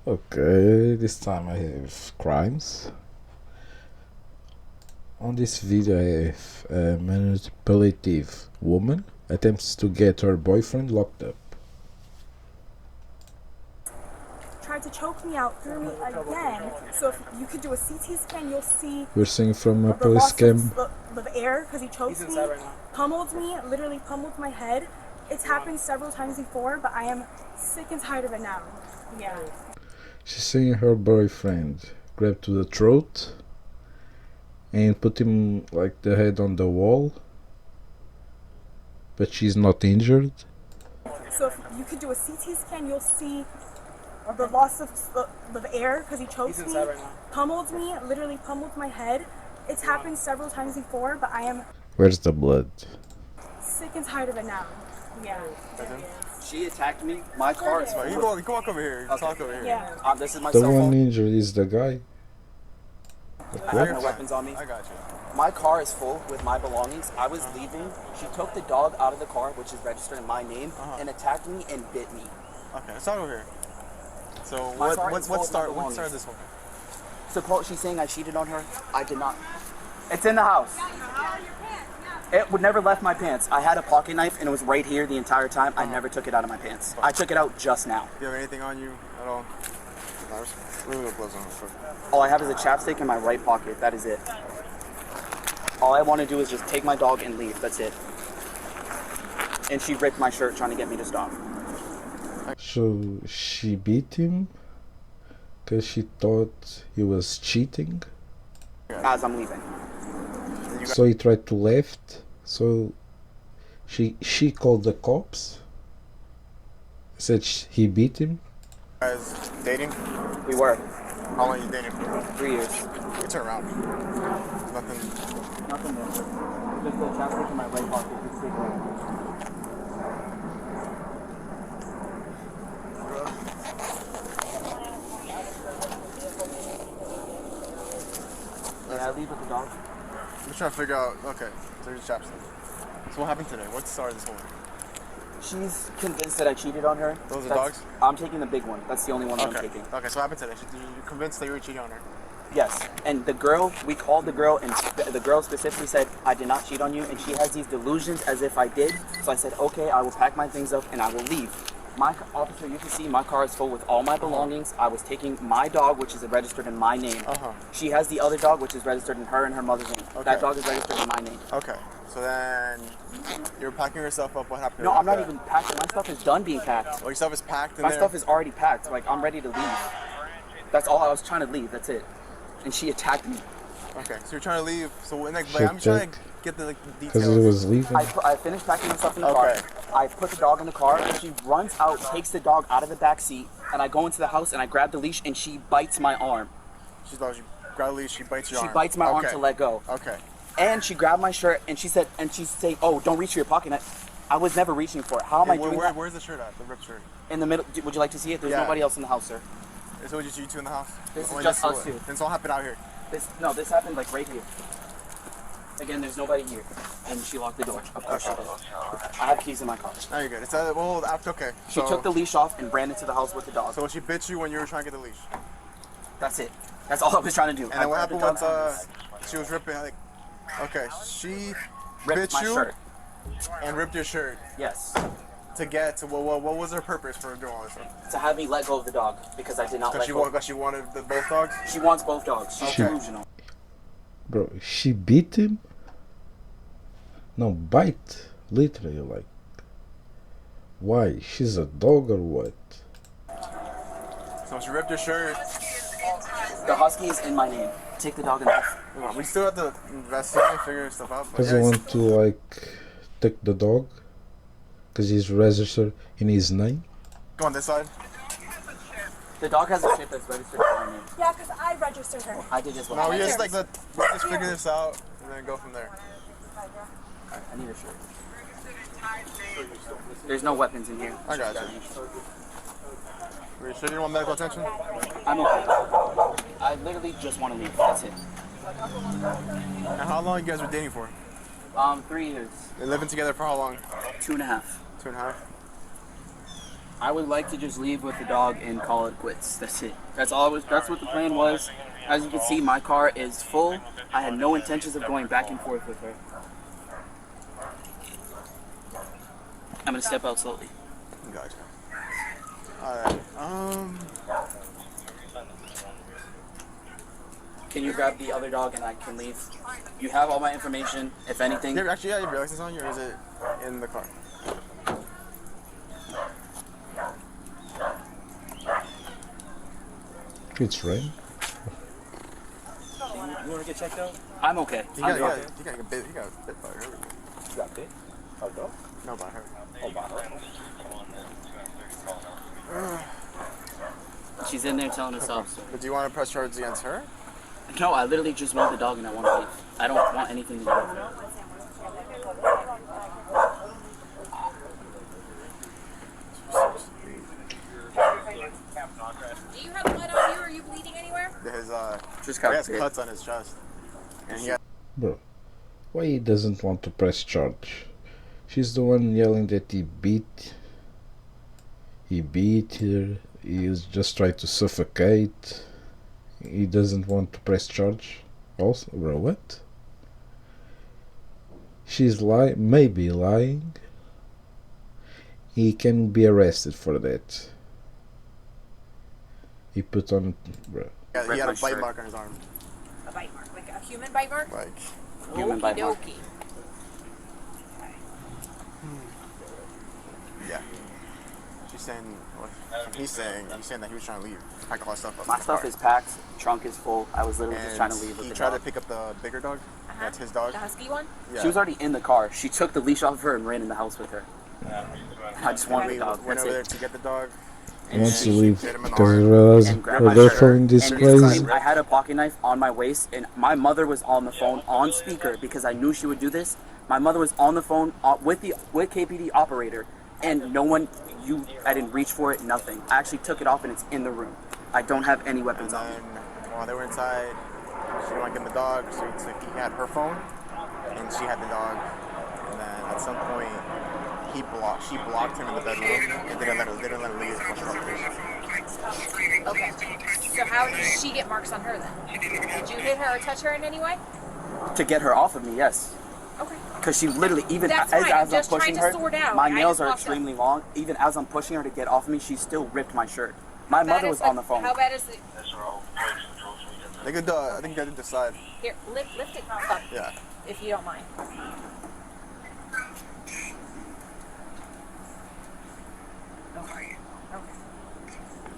Okay, this time I have crimes. On this video I have a manipulative woman attempts to get her boyfriend locked up. Tried to choke me out, threw me again. So if you could do a CT scan, you'll see We're seeing from a the police loss cam. of air because he choked me, pummeled me, literally pummeled my head. It's happened several times before, but I am sick and tired of it now. Yeah. She's seeing her boyfriend grab to the throat and put him like the head on the wall, but she's not injured. So if you could do a CT scan, you'll see the loss of air because he choked me, pummeled me, literally pummeled my head. It's happened several times before, but I am Where's the blood? sick and tired of it now. Yeah. She attacked me. My car is full. You can walk over here. You can talk over here. Yeah. This is my The cell one phone. injured is the guy. I have no weapons on me. I got you. My car is full with my belongings. I was leaving. She took the dog out of the car, which is registered in my name, and attacked me and bit me. Okay, let's talk over here. So My car is full what of my started belongings. this whole thing? Suppose she's saying I cheated on her. I did not. It's in the house. It would never left my pants. I had a pocket knife and it was right here the entire time. I never took it out of my pants. I took it out just now. Do you have anything on you at all? No, there's really no gloves on. All I have is a chapstick in my right pocket. That is it. All I want to do is just take my dog and leave. That's it. And she ripped my shirt trying to get me to stop. So she beat him because she thought he was cheating. As I'm leaving. So he tried to left. So she called the cops. Said he beat him. You guys dating? We were. How long are you dating for? 3 years. You turn around. There's nothing. Nothing there. Just a chapstick in my right pocket. It's cigarette. Can I leave with the dog? I'm just trying to figure out. Okay, so here's your chapstick. So what happened today? What started this whole thing? She's convinced that I cheated on her. Those are dogs? I'm taking the big one. That's the only one that I'm Okay. taking. Okay, so what happened today? You're convinced that you were cheating on her. Yes. And the girl, we called the girl, and the girl specifically said, I did not cheat on you. And she has these delusions as if I did. So I said, okay, I will pack my things up and I will leave. My officer, you can see my car is full with all my belongings. I was taking my dog, which is registered in my name. She has the other dog, which is registered in her and her mother's name. Okay. That dog is registered in my name. Okay, so then you're packing yourself up. What happened? No, I'm not after even packing. My stuff is done being packed. that? Oh, your stuff is packed in My there? stuff is already packed. Like, I'm ready to leave. That's all I was trying to leave. That's it. And she attacked me. Okay, so you're trying to leave. So when, like, Shit, I'm trying to Jack. get the Because details. he was leaving. I finished packing my stuff in the Okay. car. I put the dog in the car, and she runs out, takes the dog out of the back seat, and I go into the house, and I grab the leash, and she bites my arm. She grab a leash. She bites your She arm. bites my arm to let go. Okay. And she grabbed my shirt, and she's saying, oh, don't reach for your pocket knife. I was never reaching for it. How am I doing that? Where's the shirt at? The ripped shirt. In the middle. Would you like to see it? There's Yeah. nobody else in the house, sir. So it's just you two in the house? This is Or just us two. This all happened out here. This happened like right here. Again, there's nobody here. And she locked the door. Of course she did. I have keys in my car. No, you're good. It's well, after, okay. She took the leash off and ran into the house with the dog. So she bit you when you were trying to get the leash. That's it. That's all I was trying to do. And then what grabbed happened the dog once she was ripping, like, okay, she ripped bit my you shirt. and ripped your shirt Yes. to get to, what was her purpose for doing all this stuff? To have me let go of the dog because I did not let go. Because she wanted both dogs? She wants both dogs. She's Okay. delusional. Bro, she beat him? No, bite. Literally, like. Why? She's a dog or what? So she ripped your shirt. The husky is in my name. Take the dog and leave. We still have to investigate and figure stuff out. but Because I yeah, want to, like, take the dog. Because he's registered in his name. Go on this side. The dog has a chip that's registered in my name. Yeah, because I registered her. I did as well. No, we just like let's just figure this out and then go from there. I need a shirt. There's no weapons in here. I got you. Are you sure you don't want medical attention? I'm okay. I literally just want to leave. That's it. And how long you guys were dating for? 3 years. Been living together for how long? 2.5. 2.5. I would like to just leave with the dog and call it quits. That's it. That's all. That's what the plan was. As you can see, my car is full. I had no intentions of going back and forth with her. I'm gonna step out slowly. Gotcha. Alright, Can you grab the other dog and I can leave? You have all my information. If anything. you actually have your license on you, or is it in the car? It's rain. You want to get checked out? I'm okay. He I'm got, okay. he got bit by her. You got bit? Oh, dog? No, by her. Oh, by her. She's in there telling us off. So. But do you want to press charges against her? No, I literally just want the dog and I want to leave. I don't want anything to do with it. Do you have blood on you? Are you bleeding anywhere? His Just he got has bit. cuts on his chest, and he got Bro, why he doesn't want to press charge? She's the one yelling that he beat her. He is just trying to suffocate. He doesn't want to press charge. Also, bro, what? She's maybe lying. He can be arrested for that. He put on, bro. he had Ripped a my bite shirt. mark on his arm, A bite mark, like a human bite mark? like. Human bite mark. Okey-dokey. Yeah. She's saying, he's saying that he was trying to leave, pack all his stuff up. My in the stuff car. is packed. Trunk is full. I was literally just trying to leave with He the tried dog. to pick up the bigger dog. That's his dog. The husky one? Yeah. She was already in the car. She took the leash off of her and ran in the house with her. I just wanted We the dog. went That's over there it. to get the dog. He wants to she leave hit him in the because he arm. realized And grab her my girlfriend shirt. is And crazy. I had a pocket knife on my waist, and my mother was on the phone on speaker because I knew she would do this. My mother was on the phone with KPD operator, and no one, I didn't reach for it, nothing. I actually took it off, and it's in the room. I don't have any And weapons on me. then while they were inside, she didn't want to give him the dog, so he had her phone, and she had the dog. And then at some point, she blocked him in the bedroom and didn't let her leave until she talked to him. Okay. So how did she get marks on her then? Did you hit her or touch her in any way? To get her off of me, yes. Okay. Because she literally, even That's as fine. I'm I'm just pushing trying her, to sort out. my I nails just are walked extremely long. Even as I'm pushing her to get off of me, she still ripped my shirt. My mother was on the phone. How bad is it? They could, I think they did decide. Here, lift it up, Yeah. if you don't mind. Okay.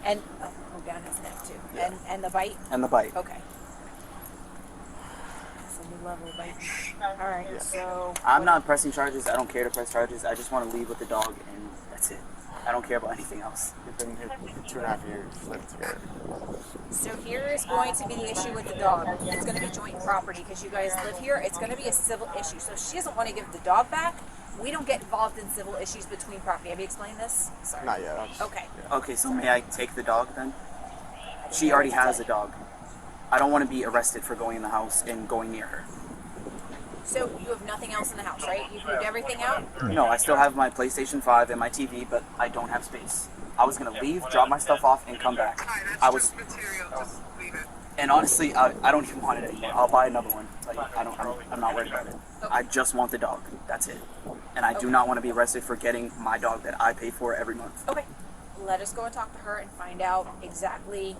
And down his neck too. Yeah. And the bite. And the bite. Okay. That's a new level of bite. All right. Yeah. So. I'm not pressing charges. I don't care to press charges. I just want to leave with the dog, and that's it. I don't care about anything else. We've been here 2.5 years living together. So here is going to be the issue with the dog. It's going to be joint property because you guys live here. It's going to be a civil issue. So if she doesn't want to give the dog back, we don't get involved in civil issues between property. Have you explained this? Sorry. Not yet. Okay. Okay, so may I take the dog then? She already has a dog. I don't want to be arrested for going in the house and going near her. So you have nothing else in the house, right? You've moved everything out? No, I still have my PlayStation 5 and my TV, but I don't have space. I was going to leave, drop my stuff off, and come back. And honestly, I don't even want it anymore. I'll buy another one. Like, I'm not worried about it. I just want the dog. That's it. And I do not want to be arrested for getting my dog that I pay for every month. Okay. Let us go and talk to her and find out exactly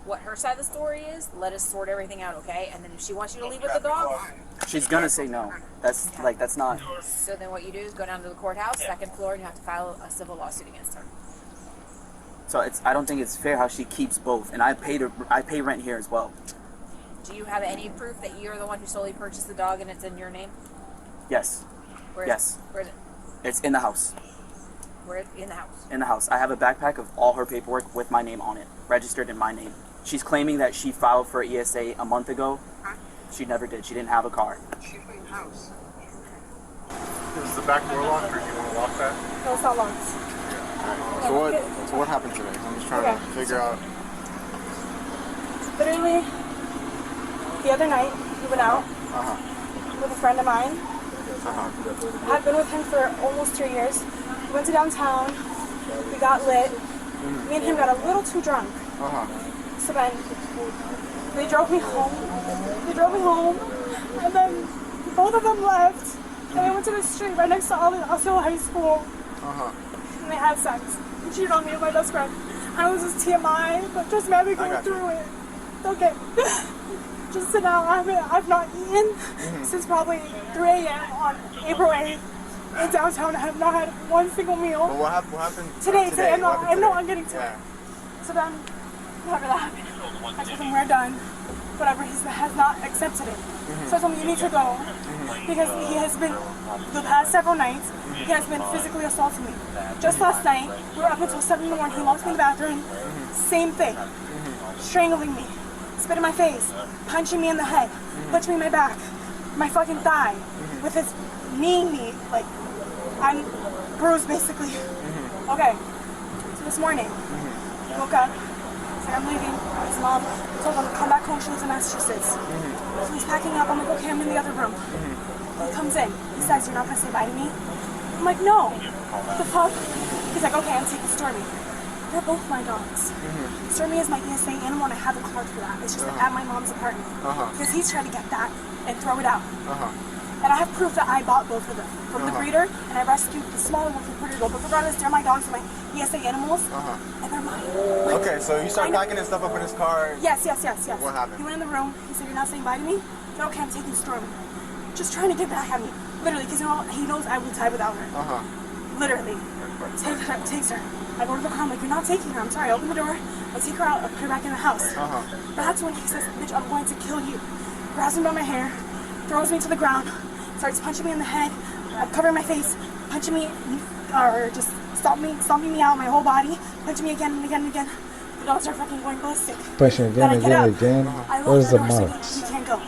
what her side of the story is. Let us sort everything out, okay? And then if she wants you to leave with the dog, She's going to say no. That's not... so then what you do is go down to the courthouse, second floor, and you have to file a civil lawsuit against her. So I don't think it's fair how she keeps both. And I pay rent here as well. Do you have any proof that you're the one who solely purchased the dog and it's in your name? Yes. Where is Yes. it? Where is it? It's in the house. Where in the house? In the house. I have a backpack of all her paperwork with my name on it, registered in my name. She's claiming that she filed for ESA a month ago. She never did. She didn't have a car. Is the back door locked, or do you want to lock that? No, it's not locked. So what happened today? I'm just trying to figure out. Literally, the other night, we went out Uh-huh. with a friend of mine. Uh-huh. I had been with him for almost 2 years. We went to downtown. We got lit. Me and him got a little too drunk. So then they drove me home. And then both of them left. And they went to the street right next to Osceola High School. And they had sex. He cheated on me with my best friend. I know this is TMI, but trust me, I've been going through it. Okay. Just sit down. I've not eaten since probably 3 a.m. on April 8th. In downtown, I have not had one single meal. But what happened today? I'm getting to it. So then, whatever that happened, I told him we're done. Whatever, he has not accepted it. So I told him you need to go because he has been, the past several nights, he has been physically assaulting me. Just last night, we were up until 7 in the morning. He locked me in the bathroom. Same thing. Strangling me, spit in my face, punching me in the head, punching me in my back, my fucking thigh, with his kneeing me, like, I'm bruised basically. Okay, so this morning, I woke up, said I'm leaving, his mom told him to come back home, she lives in Massachusetts. So he's packing up, I'm like, okay, I'm in the other room. He comes in, he says, you're not gonna say bye to me? I'm like, no, what the fuck? He's like, okay, I'm taking Stormy. They're both my dogs. Stormy is my ESA animal and I have a card for that. It's just at my mom's apartment. Because he's trying to get that and throw it out. And I have proof that I bought both of them from the breeder, and I rescued the smaller one from Puerto Rico. But regardless, they're my dogs, my ESA animals, and they're mine. Like, okay, so you start packing his stuff up in his car. Yes. What happened? He went in the room. He said, "You're not saying bye to me." I said, "Okay, I'm taking Stormy." Just trying to get back at me, literally, because he knows I will die without her. Literally, takes her. I go to the car. I'm like, "You're not taking her." I'm sorry. I open the door. I take her out. I put her back in the house. That's when he says, "Bitch, I'm going to kill you." Grabs me by my hair, throws me to the ground. Starts punching me in the head, covering my face, punching me, or just stomping me out, my whole body, punching me again and again and again. The dogs are fucking going ballistic. Pushing again and again. Where's the marks? He can't go.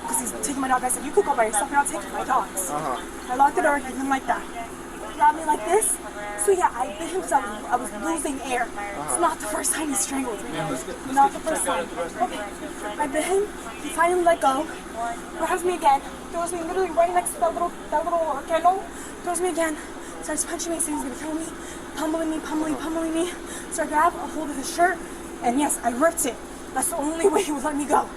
Because he's taking my dog. I said, you could go by yourself, you're not taking my dogs. I locked the door, he didn't like that. He grabbed me like this. So yeah, I bit him because I was losing air. It's not the first time he strangled me. Not the first time. Okay. I bit him, he finally let go. Grabs me again, throws me literally right next to that little kennel. Throws me again, starts punching me, saying he's gonna kill me, pummeling me. So I grab a hold of his shirt, and yes, I ripped it. That's the only way he would let me go.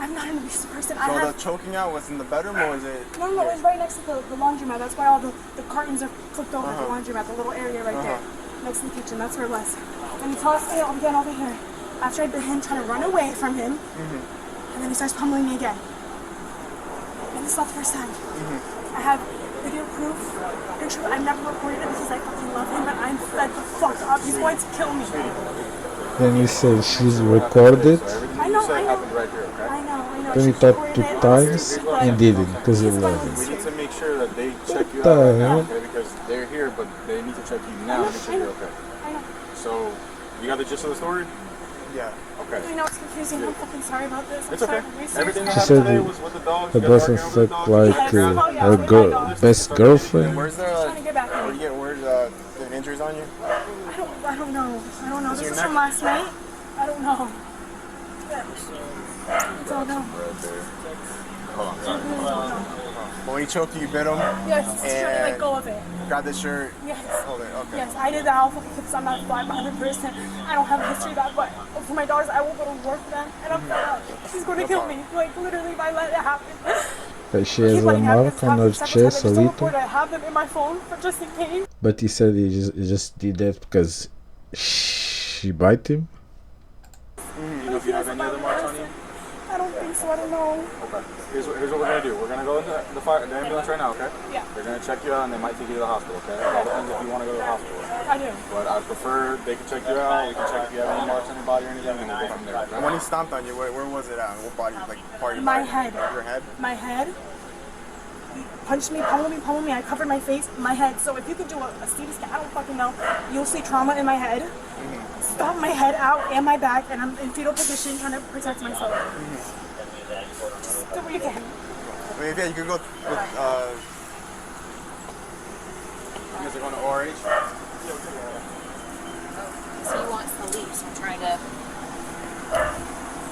I'm not an abusive person. So the choking out was in the bedroom, or was it? No, it was right next to the laundromat. That's why all the curtains are flipped over the laundromat, the little area right there, next to the kitchen. That's where it was. And he tossed me again over here. After I bit him, trying to run away from him, and then he starts pummeling me again. And this is not the first time. I have video proof. Picture. I never recorded it because I fucking love him, but I'm fed the fuck up. He's going to kill me. Then you said she's recorded. I know. Then you thought 2 times and didn't because you love him. We need to make sure that they check you the out right now, hell? okay? Because they're here, but they need to check you now to make sure you're okay. I know. So, you got the gist of the story? Yeah. Okay. I know it's confusing. I'm fucking sorry about this. It's okay. Everything that She happened said today was with the dogs. the You guys doesn't arguing look with the dogs. like her best girlfriend. Where's Trying to get back at me. where's the injuries on you? I don't know. This your is neck? from last night. I don't know. I don't know. But when he choked you, you bit him. Yes, he's trying to let go of it. Grab the shirt. Yes. Hold it. Okay. Yes, I did that. I'll fucking because I'm not blind 100%. I don't have a history of that, but for my daughters, I will go to work for them, and I'm fed up. She's going to kill me. Like, literally, if I let it happen. But she has a mark on her chest, a little. I have them in my phone for just in case. But he said he just did that because she bite him. You know if you have any other marks on you? I don't think so. I don't know. Okay. Here's what we're going to do. We're going to go into the ambulance right now, okay? Yeah. They're going to check you out and they might take you to the hospital, okay? It all depends if you want to go to the hospital. I do. But I prefer they can check you out. We can check if you have any marks on your body or anything, and we'll go from there. And when he stomped on you, where was it at? What body? Like part of your My body? head. Your head? My head. He punched me, pummeled me. I covered my face, my head. So if you could do a CT scan, I don't fucking know. You'll see trauma in my head. Stomp my head out and my back, and I'm in fetal position trying to protect myself. Just do what you can. I mean, yeah, you could go with. You guys are going to ORH? So he wants to leave, so I'm trying to.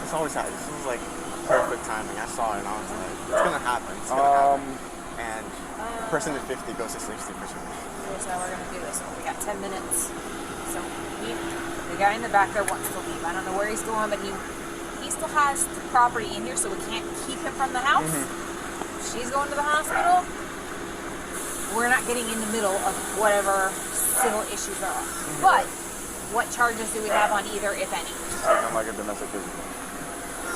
This always happens. This was like perfect timing. I saw it and I was like, it's gonna happen. It's gonna happen. and the person at 50 goes to 60%. Here's how we're gonna do this. We got 10 minutes. So the guy in the back there wants to leave. I don't know where he's going, but he still has the property in here, so we can't keep him from the house. She's going to the hospital. We're not getting in the middle of whatever civil issues are. But what charges do we have on either, if any? Acting like a domestic physical.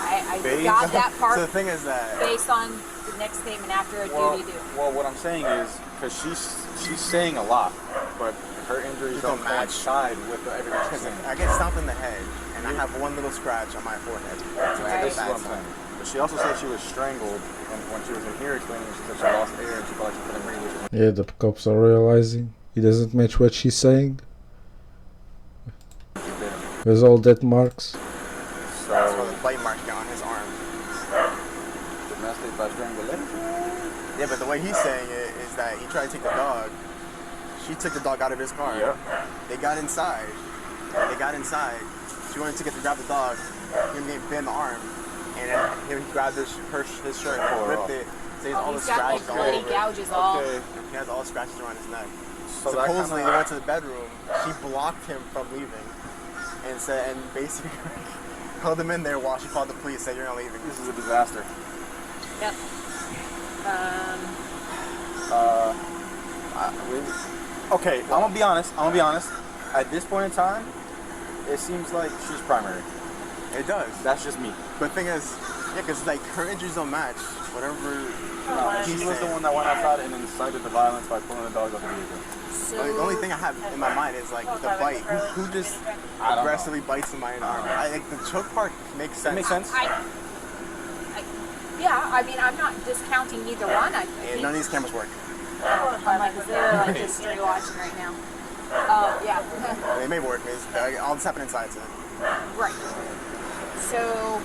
I got that part. So the thing is that based on the next statement after a duty due. Well, what I'm saying is, because she's saying a lot, but her injuries don't coincide with everything she's saying. I get stomped in the head, and I have one little scratch on my forehead. Right. This is what I'm saying. But she also said she was strangled, and when she was in here explaining, she said she lost air and she felt like she couldn't breathe. Yeah, the cops are realizing it doesn't match what she's saying. There's all dead marks. So that's where the bite mark on his arm. Domestic by strangulation? Yeah, but the way he's saying it is that he tried to take the dog. She took the dog out of his car. Yep. They got inside. She wanted to grab the dog. He get bit in the arm, and then he grabbed his shirt and ripped it. So he has all the scratches all over. Gouges all. Okay. He has all the scratches around his neck. So Supposedly they went to the bedroom. She blocked him from leaving, and basically held him in there while she called the police. Said, "You're not leaving." This is a disaster. Yep. Okay, I'm gonna be honest. At this point in time, it seems like she's primary. It does. That's just me. But the thing is, yeah, because like her injuries don't match whatever. She was the one that went outside and incited the violence by pulling the dog off the vehicle. Like, the only thing I have in my mind is like the bite. Who just aggressively bites somebody in the arm? Like the choke part makes sense. It makes sense. Yeah, I mean, I'm not discounting either one. I And think, none of these cameras work. I'm like, they're like just straight watching right now. Oh, yeah. They may work. All this happened inside, so. Right. So,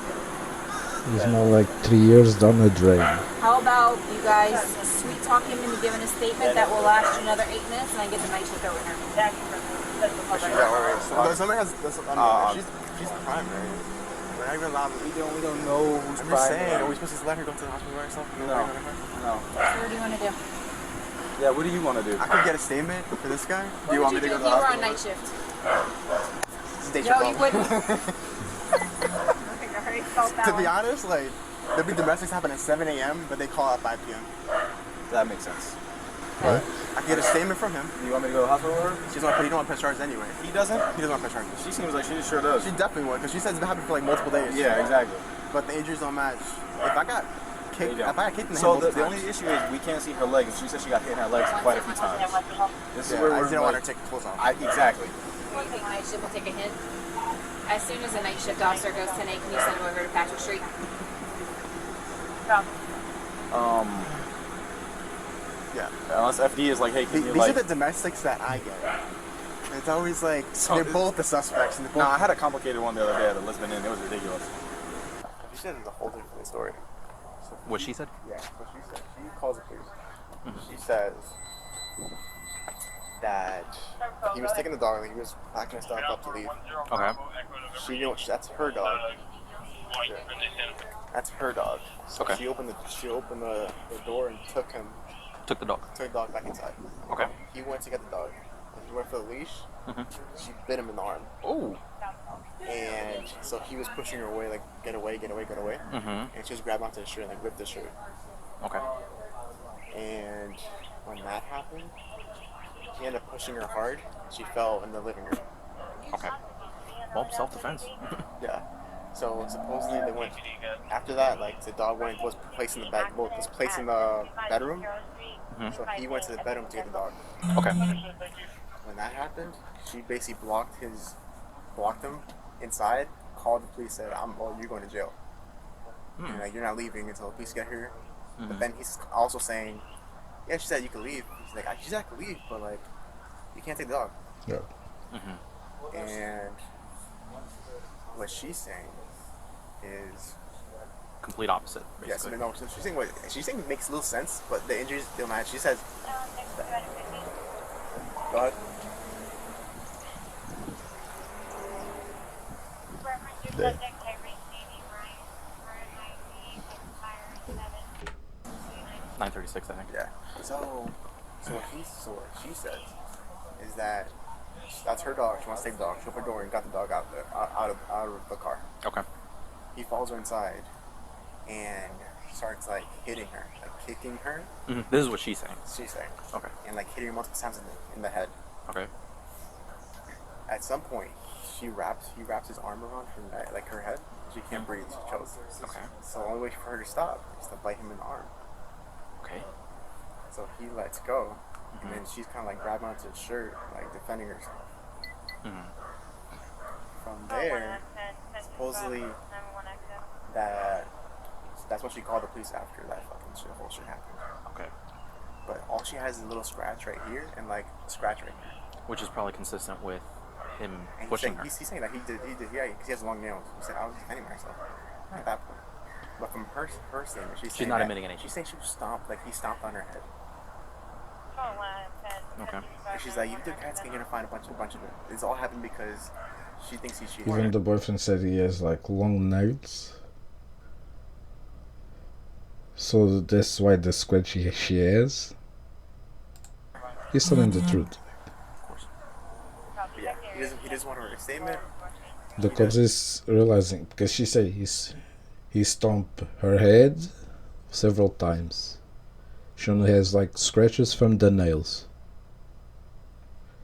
He's more like 3 years down the drain. how about you guys sweet talk him into giving a statement that will last you another 8 minutes, and I get the night shift over here. She's that worried. So somebody has. She's primary. We're not even allowed. We don't know who's I'm just primary. saying. Are we supposed to let her go to the hospital by herself? No. So what do you want to do? Yeah, what do you want to do? I could get a statement for this guy. What you would want you me do to if go you to the were on hospital? night shift? Stay No, you wouldn't. To be honest, like there'll be domestics happen at 7 a.m., but they call at 5 p.m. That makes sense. What? I can get a statement from him. You want me to go to the hospital with her? He don't want to press charges anyway. He doesn't? He doesn't want to press charges. She seems like she sure does. She definitely would, because she says it's been happening for like multiple days. Yeah, exactly. But the injuries don't match. If I got kicked in the head So multiple the only times, issue is we can't see her legs. She said she got hit in her legs quite a few times. This is where I we're didn't want her like, to take the clothes off. You exactly. think night shift will take a hint? As soon as the night shift officer goes 10-8, can you send him over to Patrick Street? Yeah. Unless FD is like, hey, can you These are like... the domestics that I get. And it's always like, they're both the suspects. And No, I had a complicated one the other day at the Lisbon Inn. It was ridiculous. She said it's a whole different story. What she said? Yeah, what she said. She calls the police. She says that he was taking the dog and he was packing his stuff up to leave. Okay. She knew that's her dog. Yeah. That's her dog. So Okay. she opened the door and took Took the dog. the dog back inside. Okay. He went to get the dog. When he went for the leash, she bit him in the arm. Oh. And so he was pushing her away, like, get away. And she just grabbed onto his shirt and like ripped his shirt. Okay. And when that happened, he ended up pushing her hard. She fell in the living room. Okay. Well, self-defense. Yeah. So supposedly they went after that. Like the dog was placed in the bedroom. So he went to the bedroom to get the dog. Okay. When that happened, she basically blocked him inside. Called the police, said, you're going to jail. And like, you're not leaving until the police get here. But then he's also saying, yeah, she said you could leave. He's like, she said I could leave, but like, you can't take the dog. Yeah. And what she's saying is Complete opposite, yes, basically. no. So she's saying makes little sense, but the injuries don't match. She says, go ahead. They- 9:36, I think. Yeah. So what she says is that that's her dog. She wants to take the dog. She opened the door and got the dog out of the car. Okay. He follows her inside and starts like hitting her, like kicking her. Mm-hmm. This is what she's saying. She's saying. Okay. And like hitting her multiple times in the head. Okay. At some point, he wraps his arm around her neck, like her head. She can't breathe. She chokes. Okay. So the only way for her to stop is to bite him in the arm. Okay. So he lets go, and then she's kind of like grabbing onto his shirt, like defending herself. Mm-hmm. From there, supposedly that's what she called the police after that whole shit happened. Okay. But all she has is a little scratch right here and like a scratch right here. Which is probably consistent with him And pushing her. he's saying that he did, yeah, because he has long nails. He said, I was defending myself at that point. But from her statement, she's not admitting anything. She's saying she was stomped, like he stomped on her head. Okay. And she's like, you do CAT scan, you're gonna find a bunch of it. It's all happened because she thinks he's cheating. Even the boyfriend said he has like long nails. So that's why the scratch she has. He's telling the truth. Yeah, he doesn't want her to statement. The cops is realizing because she said he stomped her head several times. She only has like scratches from the nails.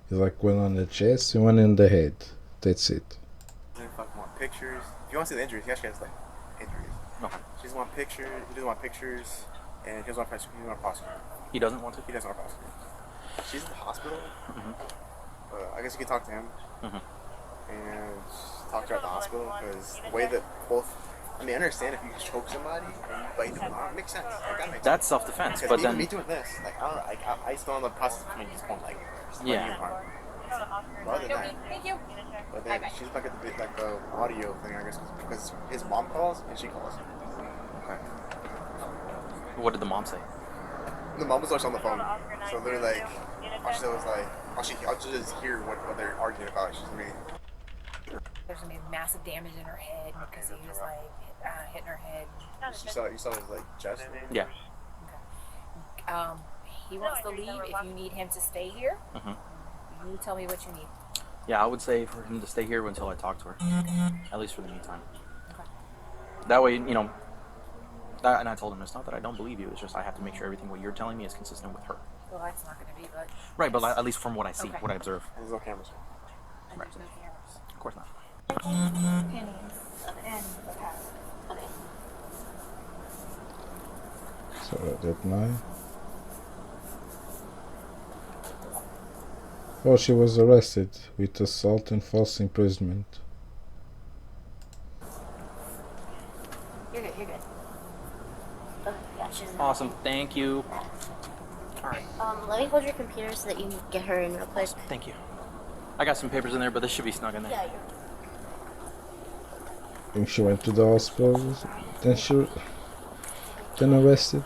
It's like one on the chest and one in the head. That's it. Doesn't fucking want pictures. If you want to see the injuries, he actually has like injuries. Okay. She doesn't want pictures. He doesn't want pictures, and he doesn't want prosecute. He doesn't want to? He doesn't want prosecute. She's in the hospital. Mm-hmm. I guess you can talk to him and talk to her at the hospital because the way that both. I mean, I understand if you choke somebody and you bite them on, it makes sense. Like, that makes That's sense. self-defense, Because but even then... me doing this, like, I still on the process of coming to this point, like, Yeah. But other than that, Thank you. but then she's back at the audio thing, I guess, because his mom calls and she calls. Okay. What did the mom say? The mom was also on the phone, so they're like, all she said was like, I'll just hear what they're arguing about. She's me. There's gonna be massive damage in her head because he was like hitting her head. You saw his like chest. Yeah. He wants to leave. If you need him to stay here, you tell me what you need. Yeah, I would say for him to stay here until I talk to her. At least for the meantime. Okay. That way, you know, and I told him it's not that I don't believe you, it's just I have to make sure everything what you're telling me is consistent with her. Well, that's not going to be, but... Right, but at least from what I see, what I observe. There's no cameras. Right. There's no cameras. Of course not. Pennies and the cat. Okay. So that night. Oh, she was arrested with assault and false imprisonment. You're good, you're good. Okay, yeah, she's in. Awesome, thank you. Alright. Let me hold your computer so that you can get her in real quick. Thank you. I got some papers in there, but this should be snug in there. Yeah, you're And she went to the hospital, then arrested.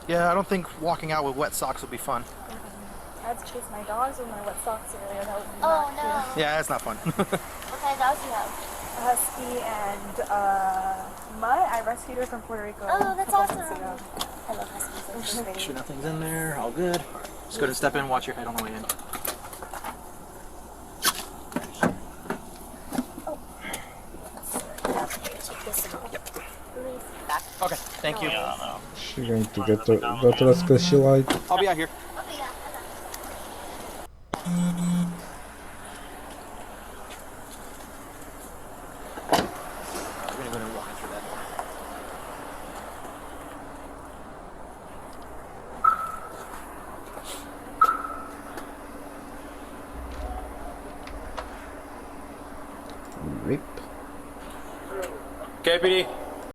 Yeah, I don't think walking out with wet socks would be fun. I had to chase my dogs with my wet socks earlier. That would be Oh, not cute. no. Yeah, that's not fun. What kind of dogs do you have? A husky and Mutt. I rescued her from Puerto Rico. Oh, that's a couple months awesome. ago. I love huskies. Make sure nothing's in there, all good. Just go ahead and step in, watch your head on the way in. Okay, thank you. She going to get to us because she lied. I'll be out here. Okay, yeah. We're gonna go and walk through that door. Rip. Okay, PD.